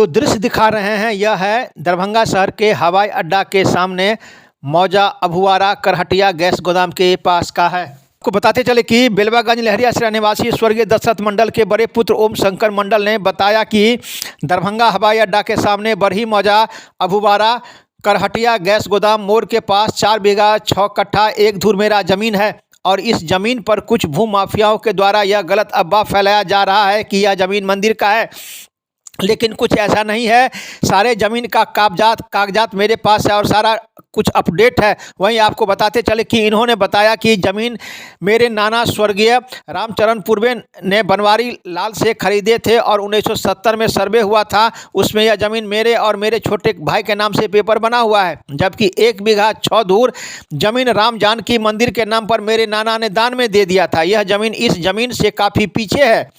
जो दृश्य दिखा रहे हैं यह है दरभंगा शहर के हवाई अड्डा के सामने मौजा अभुआरा करहटिया गैस गोदाम के पास का है। आपको बताते चले कि बेलवागंज लहरियासराय निवासी स्वर्गीय दशरथ मंडल के बड़े पुत्र ओम शंकर मंडल ने बताया कि दरभंगा हवाई अड्डा के सामने बरही मौजा अभुआरा करहटिया गैस गोदाम मोड़ के पास 4 बीघा 6 कट्ठा 1 धुर मेरा जमीन है और इस जमीन पर कुछ भू माफियाओं के द्वारा यह गलत अफवाह फैलाया जा रहा है कि यह जमीन मंदिर का है, लेकिन कुछ ऐसा नहीं है। सारे ज़मीन का कागजात मेरे पास है और सारा कुछ अपडेट है। वहीं आपको बताते चले कि इन्होंने बताया कि ज़मीन मेरे नाना स्वर्गीय रामचरण पूर्वे ने बनवारी लाल से खरीदे थे और 1970 में सर्वे हुआ था। उसमें यह ज़मीन मेरे और मेरे छोटे भाई के नाम से पेपर बना हुआ है, जबकि 1 बीघा 6 धूर ज़मीन राम जानकी मंदिर के नाम पर मेरे नाना ने दान में दे दिया था। यह ज़मीन इस ज़मीन से काफ़ी पीछे है।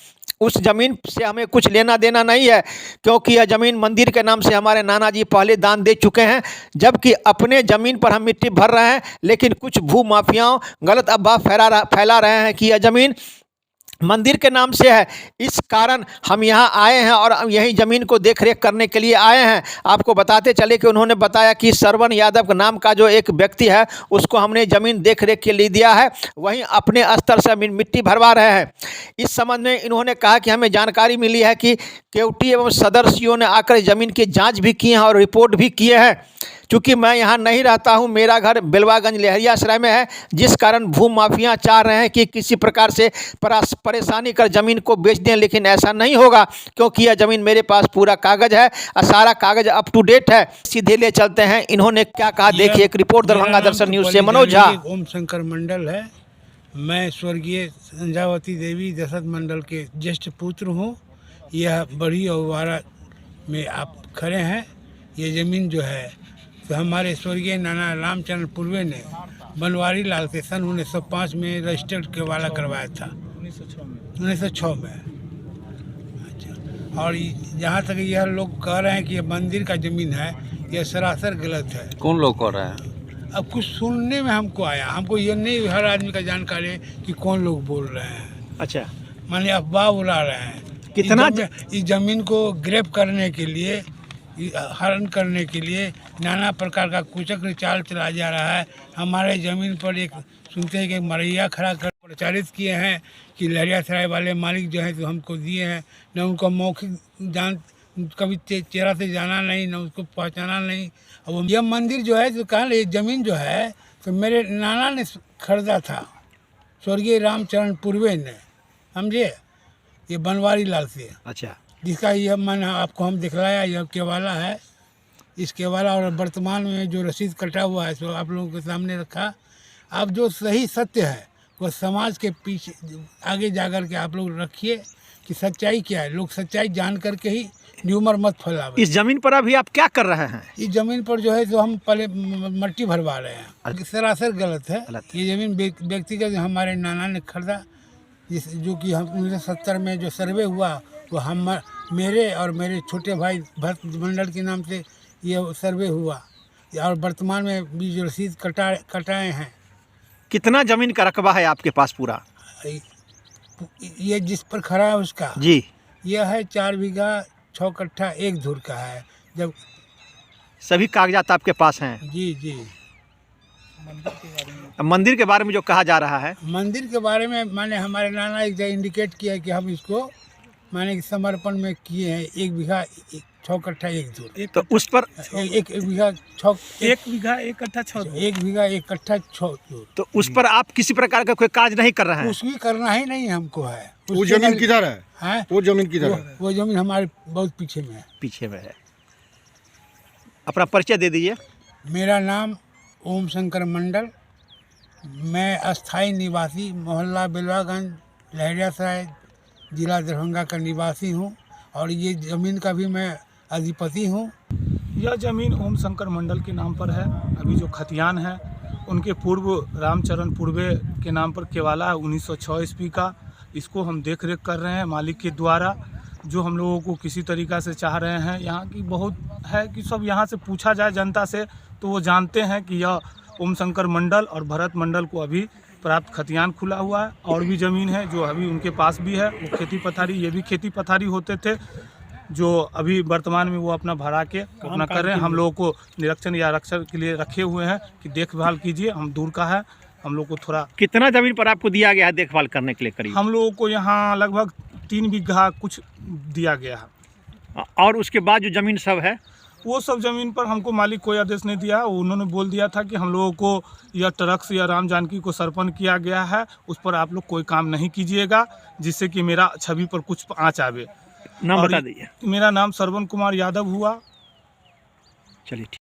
उस ज़मीन से हमें कुछ लेना देना नहीं है, क्योंकि यह ज़मीन मंदिर के नाम से हमारे नाना जी पहले दान दे चुके हैं, जबकि अपने ज़मीन पर हम मिट्टी भर रहे हैं। लेकिन कुछ भू माफियाओं गलत अफवाह फैला रहे हैं कि यह ज़मीन मंदिर के नाम से है। इस कारण हम यहाँ आए हैं और यही ज़मीन को देख रेख करने के लिए आए हैं। आपको बताते चले कि उन्होंने बताया कि श्रवण यादव नाम का जो एक व्यक्ति है उसको हमने ज़मीन देख रेख के लिए दिया है, वहीं अपने स्तर से मिट्टी भरवा रहे हैं। इस संबंध में इन्होंने कहा कि हमें जानकारी मिली है कि केवटी एवं सदर सीओ ने आकर ज़मीन की जाँच भी की है और रिपोर्ट भी किए हैं। चूँकि मैं यहाँ नहीं रहता हूँ, मेरा घर बेलवागंज लहरियासराय में है, जिस कारण भू माफिया चाह रहे हैं कि किसी प्रकार से परेशानी कर ज़मीन को बेच दें, लेकिन ऐसा नहीं होगा, क्योंकि यह ज़मीन मेरे पास पूरा कागज़ है और सारा कागज़ अप टू डेट है। सीधे ले चलते हैं इन्होंने क्या कहा, देखिए एक रिपोर्ट दरभंगा दर्शन न्यूज़ से मनोज झा। ओम शंकर मंडल है, मैं स्वर्गीय संध्यावती देवी दशरथ मंडल के ज्येष्ठ पुत्र हूँ। यह बरही अभुआरा में आप खड़े हैं। ये ज़मीन जो है तो हमारे स्वर्गीय नाना रामचरण पूर्वे ने बनवारी लाल से सन 1905 में रजिस्टर्ड केवाला करवाया था, 1906 में। अच्छा, और जहाँ तक यह लोग कह रहे हैं कि ये मंदिर का ज़मीन है, यह सरासर गलत है। कौन लोग कह रहे हैं? अब कुछ सुनने में हमको आया, हमको ये नहीं हर आदमी का जानकारी है कि कौन लोग बोल रहे हैं। अच्छा, माने अफवाह उड़ा रहे हैं। कितना इस जमीन को ग्रैब करने के लिए, हरण करने के लिए नाना प्रकार का कुचक्र चाल चलाया जा रहा है। हमारे ज़मीन पर एक सुनते हैं कि मरैया खड़ा कर प्रचारित किए हैं कि लहरियासराय वाले मालिक जो हैं तो हमको दिए हैं, न उनको मौखिक जान कभी चेहरा से जाना नहीं, न उसको पहचाना नहीं। अब यह मंदिर जो है तो कहा ये ज़मीन जो है तो मेरे नाना ने खरीदा था, स्वर्गीय रामचरण पूर्वे ने, समझे, ये बनवारी लाल से। अच्छा, जिसका यह मैंने आपको हम दिखलाया, यह केवाला है। इस केवाला और वर्तमान में जो रसीद कटा हुआ है सो आप लोगों के सामने रखा। अब जो सही सत्य है वो समाज के पीछे आगे जाकर के आप लोग रखिए कि सच्चाई क्या है। लोग सच्चाई जान करके ही न्यूमर मत फैलावे। इस ज़मीन पर अभी आप क्या कर रहे हैं? इस ज़मीन पर जो है तो हम पहले मट्टी भरवा रहे हैं। सरासर गलत है। ये ज़मीन व्यक्तिगत हमारे नाना ने खरीदा, जो कि हम 1970 में जो सर्वे हुआ वो हम मेरे और मेरे छोटे भाई भरत मंडल के नाम से ये सर्वे हुआ और वर्तमान में भी जो रसीद कटाए हैं। कितना ज़मीन का रकबा है आपके पास पूरा? ये जिस पर खड़ा है उसका जी, यह है 4 बीघा 6 कट्ठा 1 धुर का है। जब सभी कागजात आपके पास हैं? जी जी। मंदिर के बारे में जो कहा जा रहा है, मंदिर के बारे में माने हमारे नाना एक जगह इंडिकेट किया है कि हम इसको माने समर्पण में किए हैं। 1 बीघा 6 कट्ठा 1 धुर। तो उस पर 1 बीघा 6 1 बीघा 1 कट्ठा 6 धुर। 1 बीघा 1 कट्ठा 6 धुर। तो उस पर आप किसी प्रकार का कोई काज नहीं कर रहे हैं? कुछ भी करना ही नहीं हमको है। वो जमीन किधर है? हैं? वो जमीन किधर है? वो जमीन हमारे बहुत पीछे में है। पीछे में है। अपना परिचय दे दीजिए। मेरा नाम ओम शंकर मंडल, मैं अस्थाई निवासी मोहल्ला बेलवागंज लहरियासराय जिला दरभंगा का निवासी हूँ और ये ज़मीन का भी मैं अधिपति हूँ। यह ज़मीन ओम शंकर मंडल के नाम पर है। अभी जो खतियान है उनके पूर्व रामचरण पूर्वे के नाम पर केवाला है 1906 ईस्वी का। इसको हम देख रेख कर रहे हैं मालिक के द्वारा, जो हम लोगों को किसी तरीक़ा से चाह रहे हैं। यहाँ की बहुत है कि सब यहाँ से पूछा जाए जनता से तो वो जानते हैं कि यह ओम शंकर मंडल और भरत मंडल को अभी प्राप्त खतियान खुला हुआ है। और भी ज़मीन है जो अभी उनके पास भी है, वो खेती पथारी, ये भी खेती पथारी होते थे। जो अभी वर्तमान में वो अपना भरा के अपना कर रहे हैं। हम लोगों को निरीक्षण या आरक्षण के लिए रखे हुए हैं कि देखभाल कीजिए, हम दूर का है, हम लोग को थोड़ा। कितना जमीन पर आपको दिया गया है देखभाल करने के लिए करीब? हम लोगों को यहाँ लगभग 3 बीघा कुछ दिया गया है। और उसके बाद जो जमीन सब है वो सब ज़मीन पर हमको मालिक कोई आदेश नहीं दिया। उन्होंने बोल दिया था कि हम लोगों को यह ट्रक से या राम जानकी को सर्पण किया गया है, उस पर आप लोग कोई काम नहीं कीजिएगा जिससे कि मेरा छवि पर कुछ आँच आवे। नाम और बता दीजिए। मेरा नाम श्रवण कुमार यादव हुआ। चलिए ठीक।